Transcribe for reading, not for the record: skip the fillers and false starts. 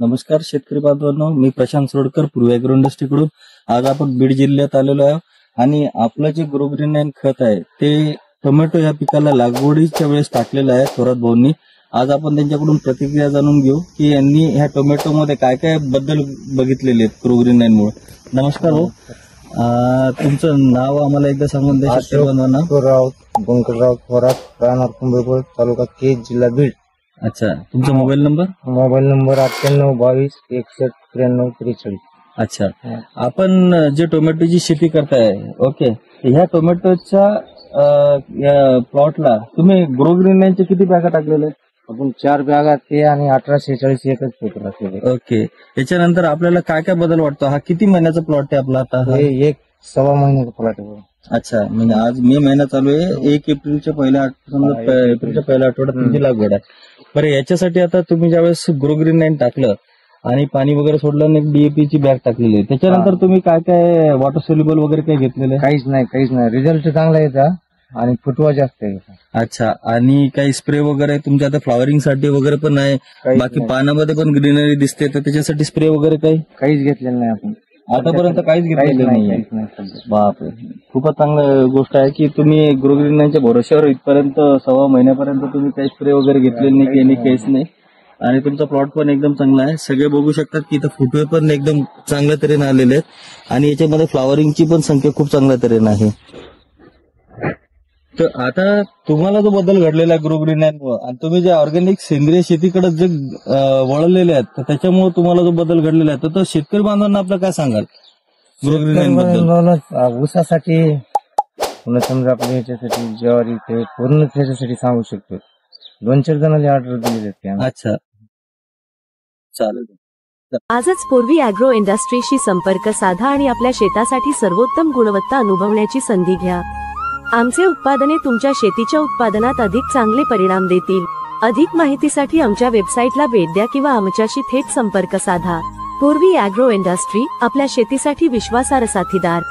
नमस्कार शेतकरी बांधवांनो, मी प्रशांत सोडकर, पूर्वी ॲग्रो इंडस्ट्रीकडून. आज आपण बीड जिल्ह्यात आलेलो आहे आणि आपलं जे ग्रोग्रीन खत आहे ते टोमॅटो या पिकाला लागवडीच्या वेळेस टाकलेलं आहे थोरात भाऊंनी. आज आपण त्यांच्याकडून प्रतिक्रिया जाणून घेऊ की यांनी ह्या टोमॅटोमध्ये काय काय बदल बघितलेले आहेत ग्रोग्रीन मुळे. नमस्कार भाऊ, तुमचं नाव आम्हाला एकदा सांगून द्या शेतकरी बांधवांना. बंकरराव थोरात, राहणार कुंभेपूर, तालुका केज, जिल्हा बीड. अच्छा, तुमचा मोबाईल नंबर? Mobile number 9822619343. अच्छा, आपण जे टोमॅटोची शेती करताय, ओके, ह्या टोमॅटोच्या प्लॉटला तुम्ही ग्रोग्रीनचे किती बॅगा टाकलेले? आपण 4 बॅगा ते आणि 1846 एकच पेपर टाकलेले. ओके, याच्यानंतर आपल्याला काय काय बदल वाटतो? हा किती महिन्याचा प्लॉट आहे आपला आता? हे 1.25 महिन्याचा प्लॉट आहे. अच्छा, म्हणजे आज मे महिना चालू आहे, 1 एप्रिलच्या पहिल्या आठवड्यात तुमची लागवड आहे. बरं, याच्यासाठी आता तुम्ही ज्यावेळेस ग्रोग्रीन टाकलं आणि पाणी वगैरे सोडलं आणि DAP ची बॅग टाकलेली आहे, त्याच्यानंतर तुम्ही काय काय वॉटर सोल्युबल वगैरे काय घेतलेले? काहीच नाही. रिझल्ट चांगला येतात आणि फुटवा जास्त आहे. अच्छा, आणि काही स्प्रे वगैरे तुमच्या आता फ्लॉवरिंग साठी वगैरे पण आहे, बाकी पानामध्ये पण ग्रीनरी दिसते, तर त्याच्यासाठी स्प्रे वगैरे काहीच घेतलेलं नाही आपण आतापर्यंत, काहीच घेतलेलं नाही. बापरे, खूपच चांगली गोष्ट आहे की तुम्ही ग्रोग्रीनच्या भरोश्यावर इथपर्यंत 1.25 महिन्यापर्यंत तुम्ही काही स्प्रे वगैरे घेतलेले नाही, काही काहीच नाही, आणि तुमचा प्लॉट पण एकदम चांगला आहे. सगळे बघू शकतात की इथं फुटवे पण एकदम चांगल्या तऱ्हेने आलेले आहेत आणि याच्यामध्ये फ्लॉवरिंगची पण संख्या खूप चांगल्या तऱ्हेने आहे. तर आता तुम्हाला जो बदल घडलेला आहे ग्रोग्रीन आणि तुम्ही जे ऑर्गॅनिक सेंद्रिय शेतीकडे जे वळलेले आहेत, तर त्याच्यामुळे तुम्हाला जो बदल घडलेला आहे, तर शेतकरी बांधवांना आपलं काय सांगाल ग्रोग्रीन बद्दल? ऊसासाठी समजा आपल्या याच्यासाठी ज्वारी ते पूर्ण त्याच्यासाठी सांगू शकतो. 2-4 जणांनी ऑर्डर दिली. अच्छा, चालेल. आजच पूर्वी ॲग्रो इंडस्ट्रीशी संपर्क साधा आणि आपल्या शेतासाठी सर्वोत्तम गुणवत्ता अनुभवण्याची संधी घ्या. आमचे उत्पादने तुमच्या शेतीच्या उत्पादनात अधिक चांगले परिणाम देतील. अधिक माहितीसाठी आमच्या वेबसाईटला भेट द्या किंवा आमच्याशी थेट संपर्क साधा. पूर्वी ॲग्रो इंडस्ट्री, आपल्या शेतीसाठी विश्वासार्ह साथीदार.